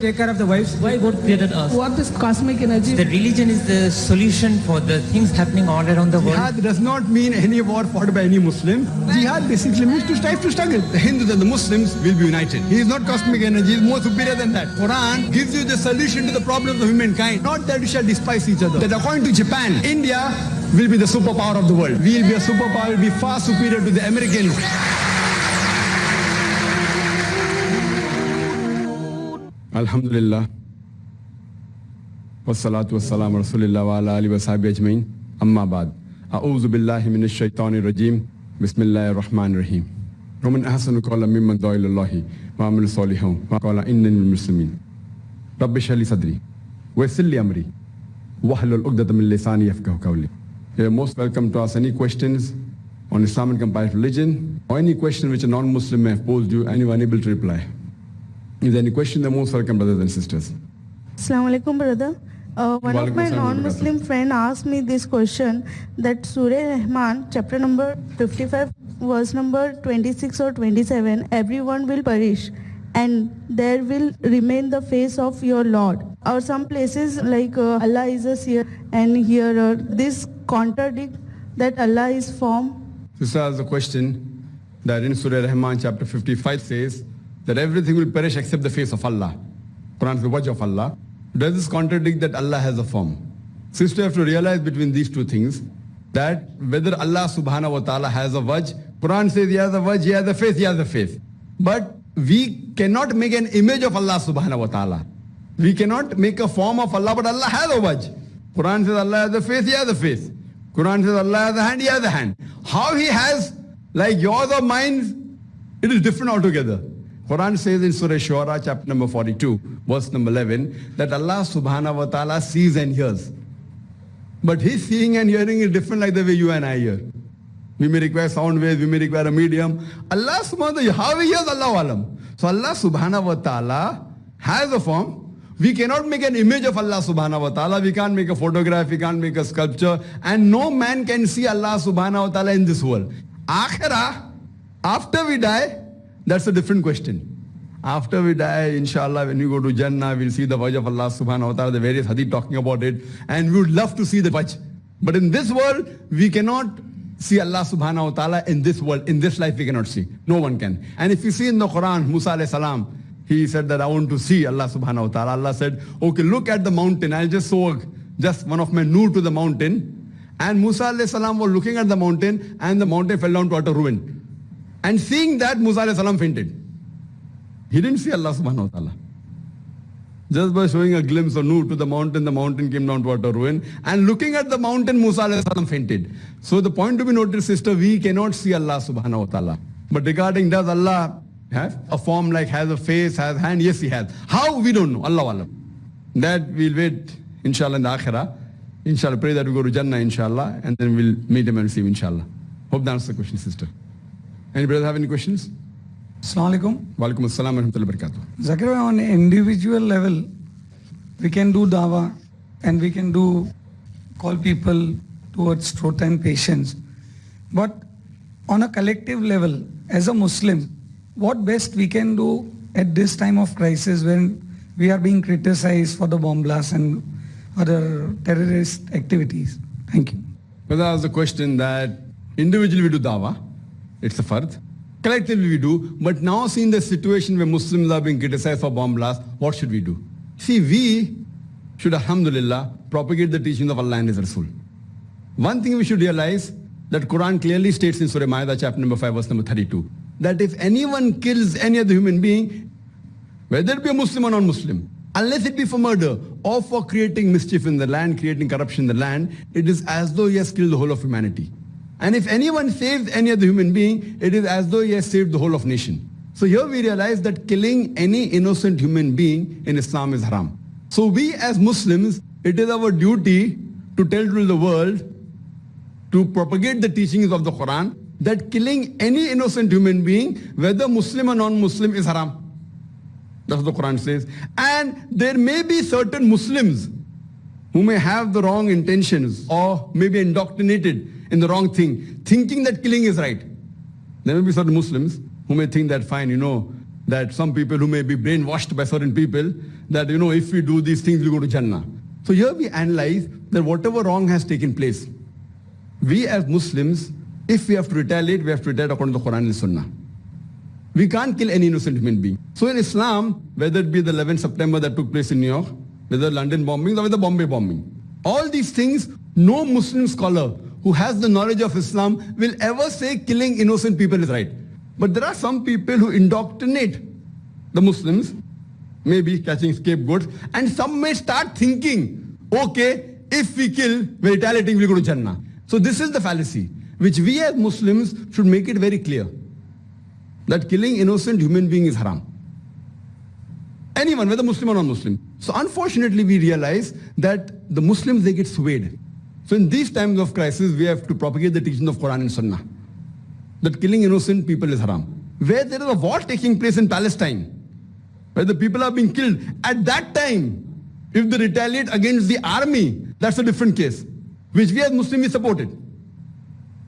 Take care of the wives. Why God created us? What is cosmic energy? The religion is the solution for the things happening all around the world. Jihad does not mean any war fought by any Muslim. Jihad basically means to strive to struggle. The Hindus and the Muslims will be united. He is not cosmic energy, he is more superior than that. Quran gives you the solution to the problems of humankind, not that we shall despise each other. That according to Japan, India will be the superpower of the world. We will be a superpower, will be far superior to the Americans. Alhamdulillah. Wassalatu wassalamu rasulillah wa ala alihi wa sahbihi ajma'in. Amma ba'd. A'udhu billahi minash shaitanir rajim. Bismillahir rahmanir rahim. ومن أحسن قولا ممن دعا إلى الله وعمل صالحا وقال إنني من المسلمين. رب اشرح لي صدري ويسر لي أمري واحلل عقدة من لساني يفقهوا قولي. You're most welcome to ask any questions on Islam and comparative religion, or any question which a non-Muslim may have posed you and you are unable to reply. If there any question, they're most welcome, brothers and sisters. Assalamu alaikum, brother. One of my non-Muslim friend asked me this question, that Surah Rahman, chapter number 55, verse number 26 or 27, everyone will perish and there will remain the face of your Lord. Or some places like Allah is a seer and hearer. This contradict that Allah is form. Sister has a question that in Surah Rahman chapter 55 says that everything will perish except the face of Allah. Quran is the wajh of Allah. Does this contradict that Allah has a form? Sister, you have to realize between these two things that whether Allah subhanahu wa ta'ala has a wajh, Quran says he has a wajh, he has a face, he has a face. But we cannot make an image of Allah subhanahu wa ta'ala. We cannot make a form of Allah, but Allah has a wajh. Quran says Allah has a face, he has a face. Quran says Allah has a hand, he has a hand. How he has, like yours or mine, it is different altogether. Quran says in Surah Shura, chapter number 42, verse number 11, that Allah subhanahu wa ta'ala sees and hears. But his seeing and hearing is different like the way you and I hear. We may require sound waves, we may require a medium. Allah subhanahu wa ta'ala, how he hears, Allah alam. So Allah subhanahu wa ta'ala has a form. We cannot make an image of Allah subhanahu wa ta'ala. We can't make a photograph, we can't make a sculpture. And no man can see Allah subhanahu wa ta'ala in this world. Akhirah, after we die, that's a different question. After we die, inshallah, when we go to Jannah, we'll see the wajh of Allah subhanahu wa ta'ala, the various hadith talking about it. And we would love to see the wajh. But in this world, we cannot see Allah subhanahu wa ta'ala in this world. In this life, we cannot see. No one can. And if you see in the Quran, Musa alayhi salam, he said that I want to see Allah subhanahu wa ta'ala. Allah said, okay, look at the mountain. I'll just show just one of my nur to the mountain. And Musa alayhi salam was looking at the mountain and the mountain fell down to utter ruin. And seeing that, Musa alayhi salam fainted. He didn't see Allah subhanahu wa ta'ala. Just by showing a glimpse of nur to the mountain came down to utter ruin. And looking at the mountain, Musa alayhi salam fainted. So the point to be noted, sister, we cannot see Allah subhanahu wa ta'ala. But regarding does Allah have a form like has a face, has a hand? Yes, he has. How? We don't know. Allah alam. That we'll wait, inshallah, in the akhirah. Inshallah, pray that we go to Jannah, inshallah, and then we'll meet him and receive, inshallah. Hope that answers the question, sister. Any brother have any questions? Assalamu alaikum. Walaikum assalam wa rahmatullahi wa barakatuh. Zakir, on an individual level, we can do dawah and we can call people towards truth and patience. But on a collective level, as a Muslim, what best we can do at this time of crisis when we are being criticized for the bomb blasts and other terrorist activities? Thank you. Brother asked the question that individually we do dawah, it's a fard. Collectively we do, but now seeing the situation where Muslims are being criticized for bomb blasts, what should we do? See, we should, alhamdulillah, propagate the teachings of Allah and His Rasul. One thing we should realize, that Quran clearly states in Surah Ma'idah, chapter number 5, verse number 32, that if anyone kills any other human being, whether it be a Muslim or non-Muslim, unless it be for murder or for creating mischief in the land, creating corruption in the land, it is as though he has killed the whole of humanity. And if anyone saves any other human being, it is as though he has saved the whole of nation. So here we realize that killing any innocent human being in Islam is haram. So we as Muslims, it is our duty to tell to the world, to propagate the teachings of the Quran, that killing any innocent human being, whether Muslim or non-Muslim, is haram. That's what the Quran says. And there may be certain Muslims who may have the wrong intentions or may be indoctrinated in the wrong thing, thinking that killing is right. There may be certain Muslims who may think that fine, that some people who may be brainwashed by certain people, that, if we do these things, we go to Jannah. So here we analyze that whatever wrong has taken place, we as Muslims, if we have to retaliate, we have to retaliate according to the Quran and Sunnah. We can't kill any innocent human being. So in Islam, whether it be the 11th September that took place in New York, whether London bombings or whether Bombay bombing, all these things, no Muslim scholar who has the knowledge of Islam will ever say killing innocent people is right. But there are some people who indoctrinate the Muslims, maybe catching scapegoats, and some may start thinking, okay, if we kill, we're retaliating, we'll go to Jannah. So this is the fallacy, which we as Muslims should make it very clear, that killing innocent human being is haram. Anyone, whether Muslim or non-Muslim. So unfortunately, we realize that the Muslims, they get swayed. So in these times of crisis, we have to propagate the teaching of Quran and Sunnah, that killing innocent people is haram. Where there is a war taking place in Palestine, where the people are being killed, at that time, if they retaliate against the army, that's a different case, which we as Muslims supported.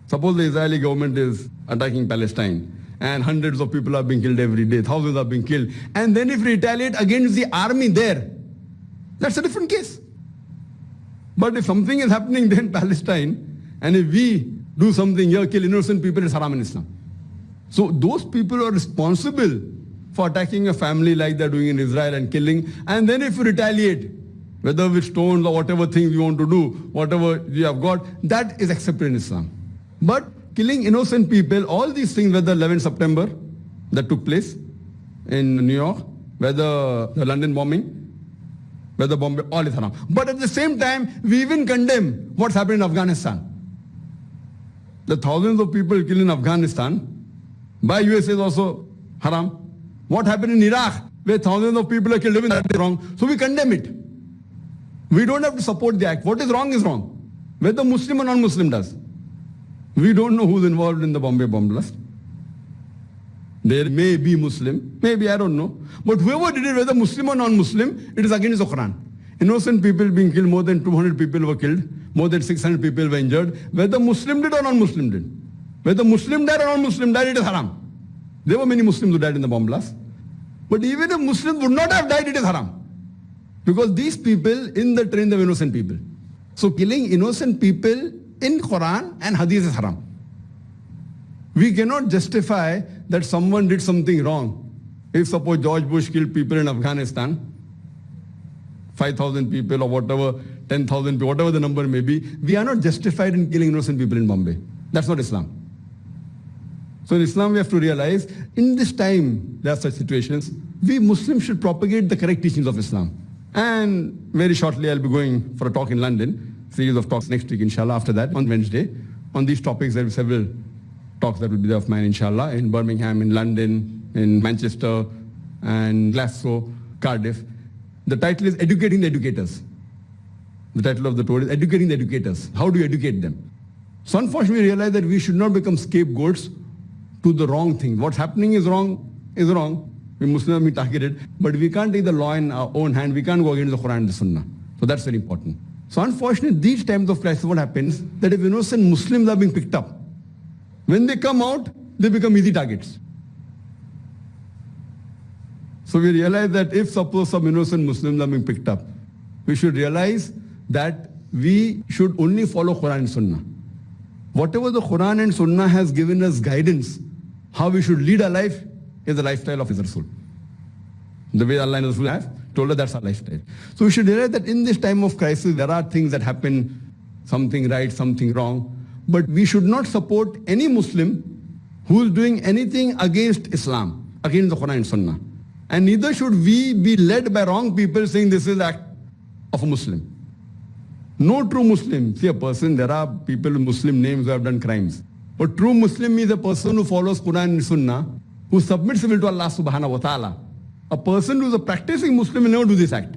Suppose the Israeli government is attacking Palestine, and hundreds of people are being killed every day, thousands are being killed. And then if we retaliate against the army there, that's a different case. But if something is happening there in Palestine, and if we do something here, kill innocent people, it's haram in Islam. So those people are responsible for attacking a family like they're doing in Israel and killing. And then if we retaliate, whether with stones or whatever things you want to do, whatever you have got, that is accepted in Islam. But killing innocent people, all these things, whether 11th September that took place in New York, whether the London bombing, whether Bombay, all is haram. But at the same time, we even condemn what's happened in Afghanistan. The thousands of people killed in Afghanistan by USA is also haram. What happened in Iraq, where thousands of people are killed, even that is wrong. So we condemn it. We don't have to support the act. What is wrong, whether Muslim or non-Muslim does. We don't know who's involved in the Bombay bomb blast. There may be Muslim, maybe, I don't know. But whoever did it, whether Muslim or non-Muslim, it is against the Quran. Innocent people being killed, more than 200 people were killed, more than 600 people were injured. Whether Muslim did or non-Muslim did. Whether Muslim died or non-Muslim died, it is haram. There were many Muslims who died in the bomb blast. But even if Muslims would not have died, it is haram. Because these people in the train, they were innocent people. So killing innocent people in Quran and Hadith is haram. We cannot justify that someone did something wrong. If suppose George Bush killed people in Afghanistan, 5,000 people or whatever, 10,000 people, whatever the number may be, we are not justified in killing innocent people in Bombay. That's not Islam. So in Islam we have to realize, in this time there are such situations, we Muslims should propagate the correct teachings of Islam. And very shortly I'll be going for a talk in London, series of talks next week inshallah, after that on Wednesday. On these topics there will be several talks that will be there of mine inshallah, in Birmingham, in London, in Manchester, and Glasgow, Cardiff. The title is Educating the Educators. The title of the tour is Educating the Educators. How do you educate them? So unfortunately we realize that we should not become scapegoats to the wrong thing. What's happening is wrong, is wrong. We Muslims have been targeted, but we can't take the law in our own hand. We can't go against the Quran and the Sunnah. So that's very important. So unfortunately, these times of crisis, what happens, that if innocent Muslims are being picked up, when they come out, they become easy targets. So we realize that if suppose some innocent Muslims are being picked up, we should realize that we should only follow Quran and Sunnah. Whatever the Quran and Sunnah has given us guidance, how we should lead our life is the lifestyle of His Rasul. The way Allah and Rasul have told us, that's our lifestyle. So we should realize that in this time of crisis, there are things that happen, something right, something wrong. But we should not support any Muslim who is doing anything against Islam, against the Quran and Sunnah. And neither should we be led by wrong people saying this is the act of a Muslim. No true Muslim, see a person, there are people with Muslim names who have done crimes. But true Muslim is a person who follows Quran and Sunnah, who submits will to Allah subhanahu wa ta'ala. A person who is a practicing Muslim will never do this act.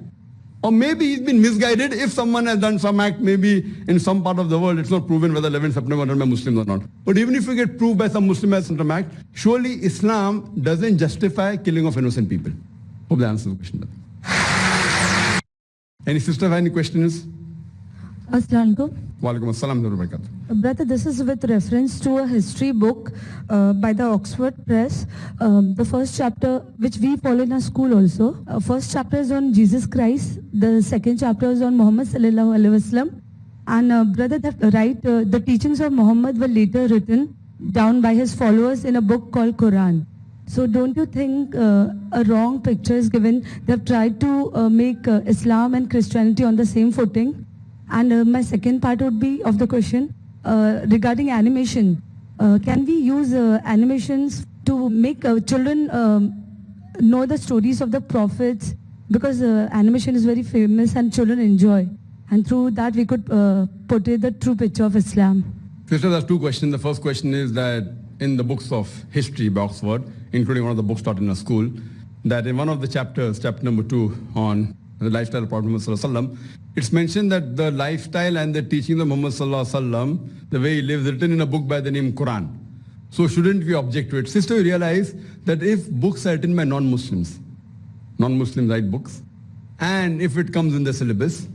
Or maybe he's been misguided if someone has done some act, maybe in some part of the world, it's not proven whether 11th September was done by Muslims or not. But even if we get proved by some Muslim as some act, surely Islam doesn't justify killing of innocent people. Hope that answers the question. Any sister have any questions? Assalamu alaikum. Walaikum assalam wa barakatuh. Brother, this is with reference to a history book by the Oxford Press. The first chapter, which we follow in our school also. First chapter is on Jesus Christ. The second chapter is on Muhammad sallallahu alaihi wasallam. And brother, the teachings of Muhammad were later written down by his followers in a book called Quran. So don't you think a wrong picture is given? They've tried to make Islam and Christianity on the same footing. And my second part would be of the question regarding animation. Can we use animations to make children know the stories of the prophets? Because animation is very famous and children enjoy. And through that we could portray the true picture of Islam. Sister, there's two questions. The first question is that in the books of history by Oxford, including one of the books taught in a school, that in one of the chapters, chapter number 2 on the lifestyle of Prophet Muhammad Sallallahu Alaihi Wasallam, it's mentioned that the lifestyle and the teaching of Muhammad Sallallahu Alaihi Wasallam, the way he lives, written in a book by the name Quran. So shouldn't we object to it? Sister, you realize that if books are written by non-Muslims write books, and if it comes in the syllabus,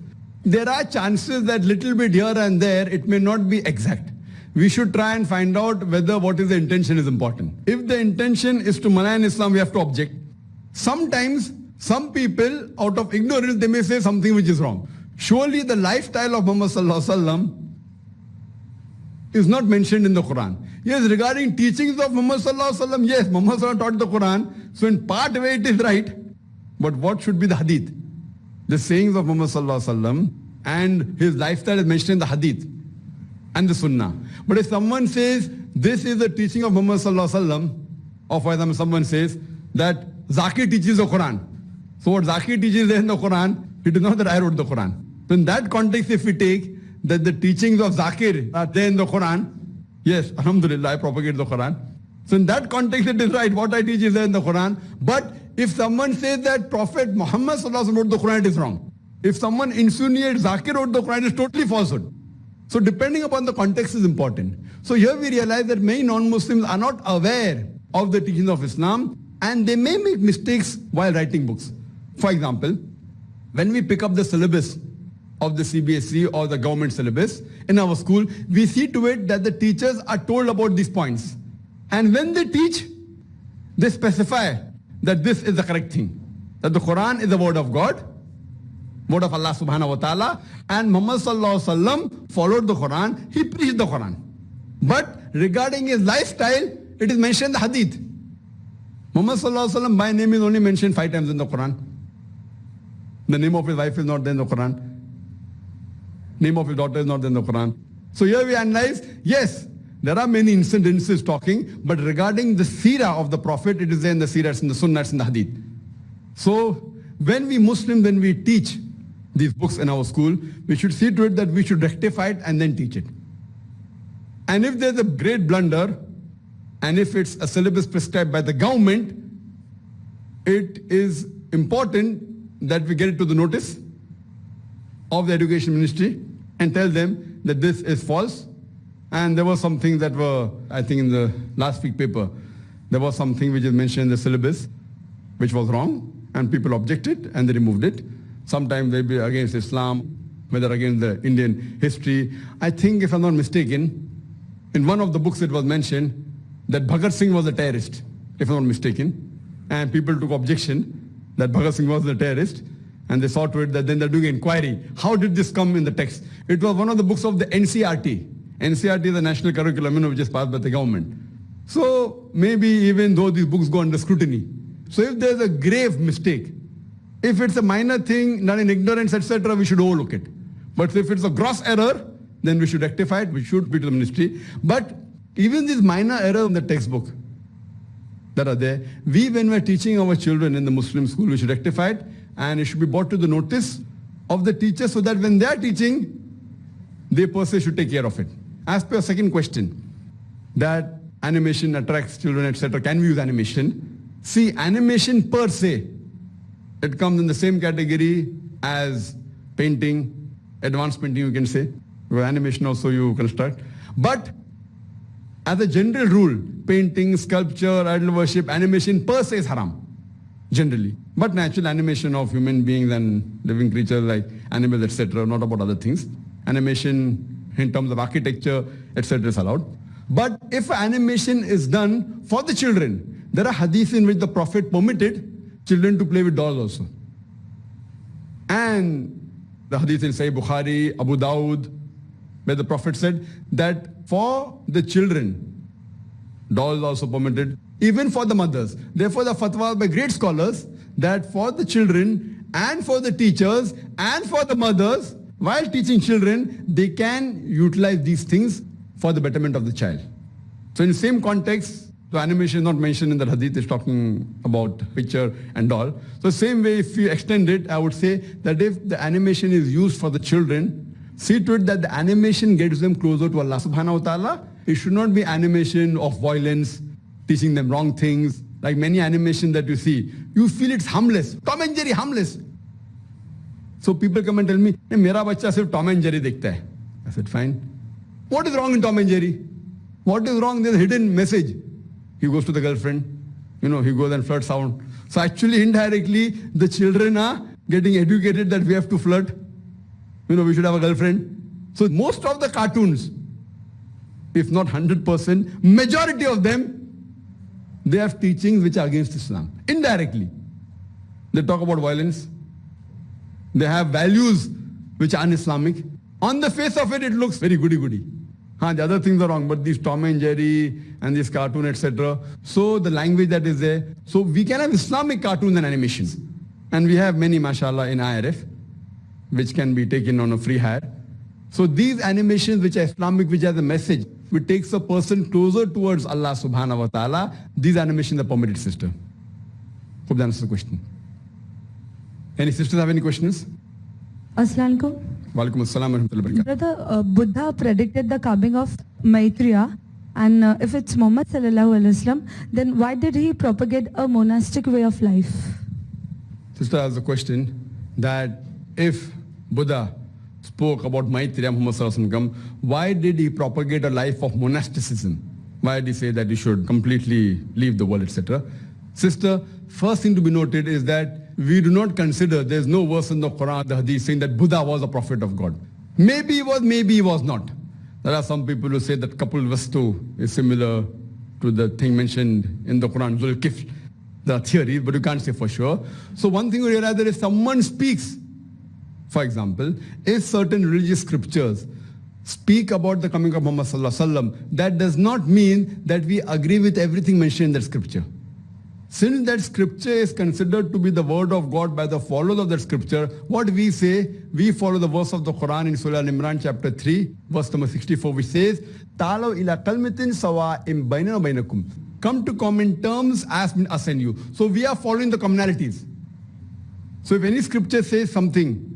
there are chances that little bit here and there, it may not be exact. We should try and find out whether what is the intention is important. If the intention is to malign Islam, we have to object. Sometimes, some people, out of ignorance, they may say something which is wrong. Surely the lifestyle of Muhammad Sallallahu Alaihi Wasallam is not mentioned in the Quran. Yes, regarding teachings of Muhammad Sallallahu Alaihi Wasallam, yes, Muhammad Sallallahu Alaihi Wasallam taught the Quran, so in part way it is right. But what should be the hadith? The sayings of Muhammad Sallallahu Alaihi Wasallam and his lifestyle is mentioned in the hadith and the sunnah. But if someone says, this is the teaching of Muhammad Sallallahu Alaihi Wasallam, or for example, someone says that Zakir teaches the Quran. So what Zakir teaches there in the Quran, it is not that I wrote the Quran. So in that context, if we take that the teachings of Zakir are there in the Quran, yes, alhamdulillah, I propagate the Quran. So in that context, it is right. What I teach is there in the Quran. But if someone says that Prophet Muhammad Sallallahu Alaihi Wasallam wrote the Quran, it is wrong. If someone insinuates Zakir wrote the Quran, it is totally falsehood. So depending upon the context is important. So here we realize that many non-Muslims are not aware of the teachings of Islam, and they may make mistakes while writing books. For example, when we pick up the syllabus of the CBSE or the government syllabus in our school, we see to it that the teachers are told about these points. And when they teach, they specify that this is the correct thing. That the Quran is the word of God, word of Allah subhanahu wa ta'ala, and Muhammad sallallahu alaihi wasallam followed the Quran, he preached the Quran. But regarding his lifestyle, it is mentioned in the hadith. Muhammad sallallahu alaihi wasallam by name is only mentioned 5 times in the Quran. The name of his wife is not there in the Quran. Name of his daughter is not there in the Quran. So here we analyze, yes, there are many incidences talking, but regarding the seerah of the Prophet, it is there in the seerah, it's in the sunnah, it's in the hadith. So when we Muslims, when we teach these books in our school, we should see to it that we should rectify it and then teach it. And if there's a great blunder, and if it's a syllabus prescribed by the government, it is important that we get it to the notice of the education ministry and tell them that this is false. And there were some things that were, I think in the last week paper, there was something which is mentioned in the syllabus which was wrong, and people objected and they removed it. Sometimes they be against Islam, whether against the Indian history. I think, if I'm not mistaken, in one of the books it was mentioned that Bhagat Singh was a terrorist, if I'm not mistaken. And people took objection that Bhagat Singh was a terrorist, and they saw to it that then they're doing inquiry. How did this come in the text? It was one of the books of the NCRT. NCRT is the national curriculum, which is passed by the government. So maybe even though these books go under scrutiny, so if there's a grave mistake, if it's a minor thing, done in ignorance, etc., we should overlook it. But if it's a gross error, then we should rectify it, we should be to the ministry. But even these minor errors in the textbook that are there, when we're teaching our children in the Muslim school, we should rectify it, and it should be brought to the notice of the teachers so that when they are teaching, they per se should take care of it. As per your second question, that animation attracts children, etc., can we use animation? See, animation per se, it comes in the same category as painting, advanced painting you can say, where animation also you construct. But as a general rule, painting, sculpture, idol worship, animation per se is haram, generally. But natural animation of human beings and living creatures like animals, etc., not about other things. animation in terms of architecture, etc. is allowed. But if animation is done for the children, there are hadiths in which the Prophet permitted children to play with dolls also. And the hadith in Sahih Bukhari, Abu Dawud, where the Prophet said that for the children, dolls also permitted, even for the mothers. Therefore, the fatwa by great scholars that for the children and for the teachers and for the mothers, while teaching children, they can utilize these things for the betterment of the child. So in the same context, the animation is not mentioned in the hadith, is talking about picture and doll. So same way, if you extend it, I would say that if the animation is used for the children, see to it that the animation gets them closer to Allah subhanahu wa ta'ala. It should not be animation of violence, teaching them wrong things. Like many animation that you see, you feel it's harmless. Tom and Jerry, harmless. So people come and tell me, "Hey, mera bachcha sirf Tom and Jerry dekhta hai." I said, fine. What is wrong in Tom and Jerry? What is wrong? There's a hidden message. He goes to the girlfriend, he goes and flirts out. So actually, indirectly, the children are getting educated that we have to flirt. We should have a girlfriend. So most of the cartoons, if not 100%, majority of them, they have teachings which are against Islam. Indirectly. They talk about violence. They have values which are un-Islamic. On the face of it, it looks very goody-goody. The other things are wrong, but these Tom and Jerry and this cartoon, etc. So the language that is there. So we can have Islamic cartoons and animations. And we have many, mashallah, in IRF, which can be taken on a free hire. So these animations which are Islamic, which has a message, which takes a person closer towards Allah subhanahu wa ta'ala, these animations are permitted, sister. Hope that answers the question. Any sisters have any questions? Assalamu alaikum. Walaikum assalam wa rahmatullahi wa barakatuh. Brother, Buddha predicted the coming of Maitreya, and if it's Muhammad sallallahu alaihi wasallam, then why did he propagate a monastic way of life? Sister has a question that if Buddha spoke about Maitreya Muhammad sallallahu alaihi wasallam, why did he propagate a life of monasticism? Why did he say that he should completely leave the world, etc.? Sister, first thing to be noted is that we do not consider, there's no verse in the Quran, the Hadith saying that Buddha was a prophet of God. Maybe he was, maybe he was not. There are some people who say that Kapil Vastu is similar to the thing mentioned in the Quran, Zulkifl. There are theories, but you can't say for sure. So one thing you realize that if someone speaks, for example, if certain religious scriptures speak about the coming of Muhammad sallallahu alaihi wasallam, that does not mean that we agree with everything mentioned in that scripture. Since that scripture is considered to be the word of God by the followers of that scripture, what we say, we follow the verse of the Quran in Surah Al-Imran chapter 3, verse number 64, which says, "Ta'alaw ila kalmatin sawa'im bainana wa bainakum." Come to common terms as between us and you. So we are following the commonalities. So if any scripture says something,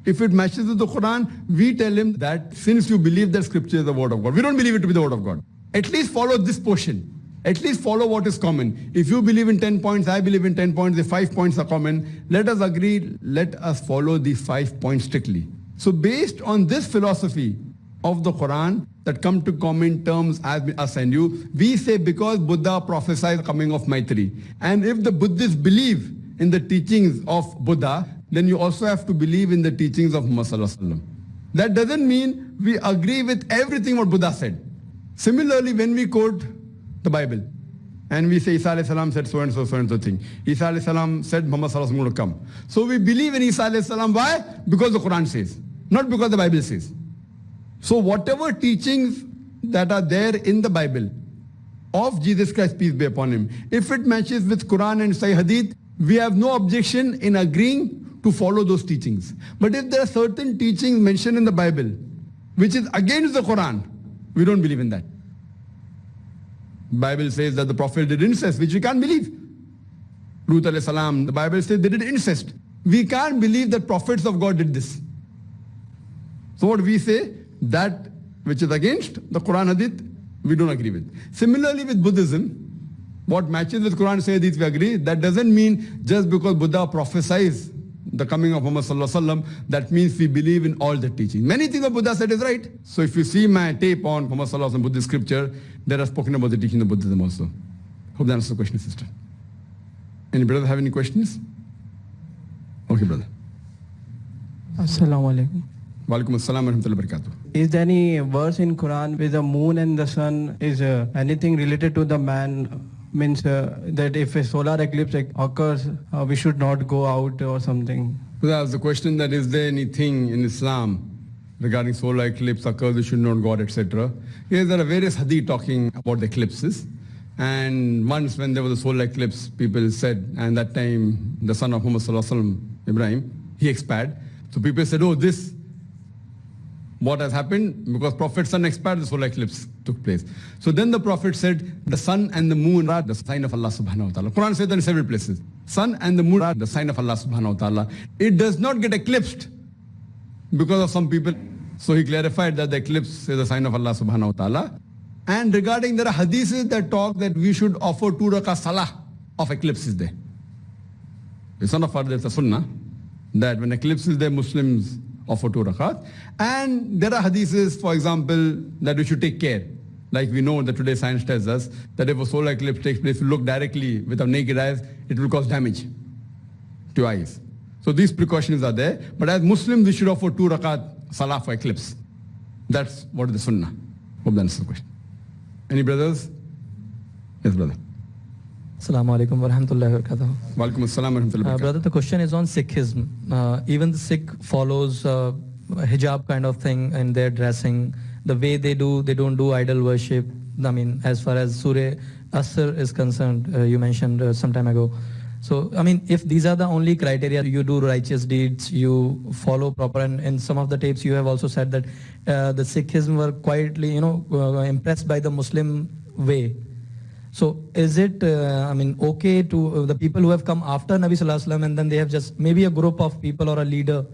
if it matches with the Quran, we tell him that since you believe that scripture is the word of God, we don't believe it to be the word of God. At least follow this portion. At least follow what is common. If you believe in 10 points, I believe in 10 points, the 5 points are common. Let us agree, let us follow these 5 points strictly. So based on this philosophy of the Quran that come to common terms as us and you, we say because Buddha prophesied the coming of Maitri. And if the Buddhists believe in the teachings of Buddha, then you also have to believe in the teachings of Muhammad sallallahu alaihi wasallam. That doesn't mean we agree with everything what Buddha said. Similarly, when we quote the Bible, and we say Isa alayhi salam said so and so thing. Isa alayhi salam said Muhammad sallallahu alaihi wasallam will come. So we believe in Isa alayhi salam. Why? Because the Quran says, not because the Bible says. So whatever teachings that are there in the Bible of Jesus Christ, peace be upon him, if it matches with Quran and Sahih Hadith, we have no objection in agreeing to follow those teachings. But if there are certain teachings mentioned in the Bible which is against the Quran, we don't believe in that. Bible says that the Prophet did incest, which we can't believe. Lut alayhi salam, the Bible says they did incest. We can't believe that prophets of God did this. So what we say, that which is against the Quran Hadith, we don't agree with. Similarly with Buddhism, what matches with Quran and Hadith we agree. That doesn't mean just because Buddha prophesies the coming of Muhammad sallallahu alaihi wasallam, that means we believe in all the teachings. Many things that Buddha said is right. So if you see my tape on Muhammad sallallahu alaihi wasallam Buddhist scripture, there are spoken about the teaching of Buddhism also. Hope that answers the question, sister. Any brother have any questions? Okay, brother. Assalamu alaikum. Walaikum assalam wa rahmatullahi wa barakatuh. Is there any verse in Quran where the moon and the sun is anything related to the man? Means that if a solar eclipse occurs, we should not go out or something. So that was the question, that is there anything in Islam regarding solar eclipse occurs, we should not go out, etc. Yes, there are various hadith talking about the eclipses. And once when there was a solar eclipse, people said, and that time the son of Muhammad sallallahu alaihi wasallam, Ibrahim, he expired. So people said, oh, this, what has happened? Because Prophet's son expired, the solar eclipse took place. So then the Prophet said, the sun and the moon are the sign of Allah subhanahu wa ta'ala. Quran says that in several places. Sun and the moon are the sign of Allah subhanahu wa ta'ala. It does not get eclipsed because of some people. So he clarified that the eclipse is a sign of Allah subhanahu wa ta'ala. And regarding, there are hadiths that talk that we should offer 2 rakah salah of eclipse is there. It's not a there's a sunnah that when eclipse is there, Muslims offer 2 rakat. And there are hadiths, for example, that we should take care. Like we know that today science tells us that if a solar eclipse takes place, if you look directly with our naked eyes, it will cause damage to your eyes. So these precautions are there. But as Muslims, we should offer 2 rakat salah for eclipse. That's what is the sunnah. Hope that answers the question. Any brothers? Yes, brother. Assalamu alaikum wa rahmatullahi wa barakatuh. Walaikum assalam wa rahmatullahi wa barakatuh. Brother, the question is on Sikhism. Even the Sikh follows hijab kind of thing in their dressing. The way they don't do idol worship. I mean, as far as Surah Asr is concerned, you mentioned some time ago. So, I mean, if these are the only criteria, you do righteous deeds, you follow proper, and in some of the tapes you have also said that the Sikhism were quietly, impressed by the Muslim way. So is it, okay to the people who have come after Nabi Sallallahu Alaihi Wasallam and then they have just maybe a group of people or a leader,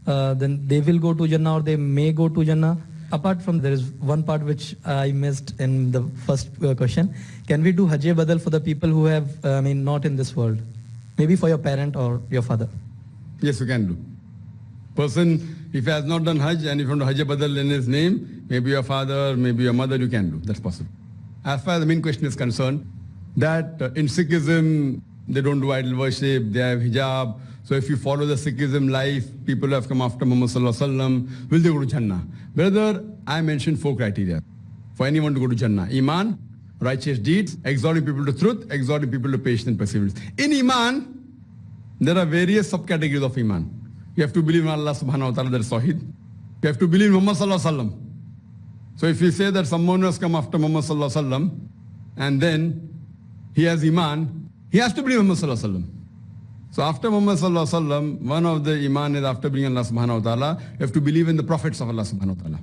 then they will go to Jannah or they may go to Jannah? Apart from, there is one part which I missed in the first question. Can we do Hajj Badal for the people who have, not in this world? Maybe for your parent or your father? Yes, you can do. Person, if he has not done Hajj and if you want to Hajj Badal in his name, maybe your father, maybe your mother, you can do. That's possible. As far as the main question is concerned, that in Sikhism, they don't do idol worship, they have hijab. So if you follow the Sikhism life, people who have come after Muhammad Sallallahu Alaihi Wasallam, will they go to Jannah? Brother, I mentioned 4 criteria for anyone to go to Jannah. Iman, righteous deeds, exhorting people to truth, exhorting people to patience and perseverance. In Iman, there are various subcategories of Iman. You have to believe in Allah subhanahu wa ta'ala, that is Tawheed. You have to believe in Muhammad Sallallahu Alaihi Wasallam. So if you say that someone has come after Muhammad Sallallahu Alaihi Wasallam and then he has Iman, he has to believe in Muhammad Sallallahu Alaihi Wasallam. So after Muhammad Sallallahu Alaihi Wasallam, one of the Iman is after believing in Allah subhanahu wa ta'ala, you have to believe in the prophets of Allah subhanahu wa ta'ala.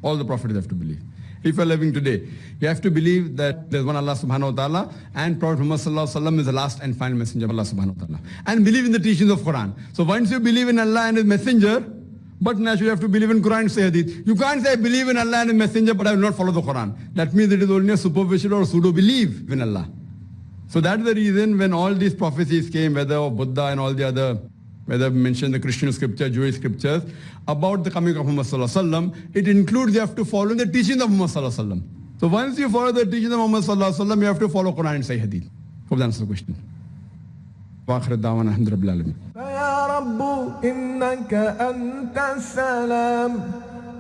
All the prophets you have to believe. If you are living today, you have to believe that there's one Allah subhanahu wa ta'ala and Prophet Muhammad Sallallahu Alaihi Wasallam is the last and final messenger of Allah subhanahu wa ta'ala. And believe in the teachings of Quran. So once you believe in Allah and His messenger, but naturally you have to believe in Quran and say Hadith. You can't say I believe in Allah and His messenger but I will not follow the Quran. That means it is only a superficial or pseudo belief in Allah. So that's the reason when all these prophecies came, whether of Buddha and all the other, whether mentioned the Christian scripture, Jewish scriptures, about the coming of Muhammad Sallallahu Alaihi Wasallam, it includes you have to follow the teachings of Muhammad Sallallahu Alaihi Wasallam. So once you follow the teachings of Muhammad Sallallahu Alaihi Wasallam, you have to follow Quran and say Hadith. Hope that answers the question. وآخر الدعوانا الحمد لله رب العالمين. فيا رب إنك أنت السلام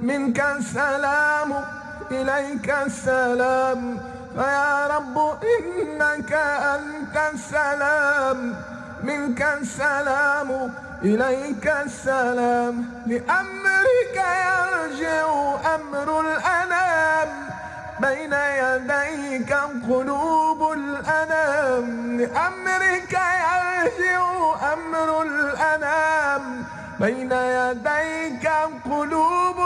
منك السلام إليك السلام فيا رب إنك أنت السلام منك السلام إليك السلام لأمرك يرجع أمر الأنام بين يديك قلوب الأنام لأمرك يرجع أمر الأنام بين يديك قلوب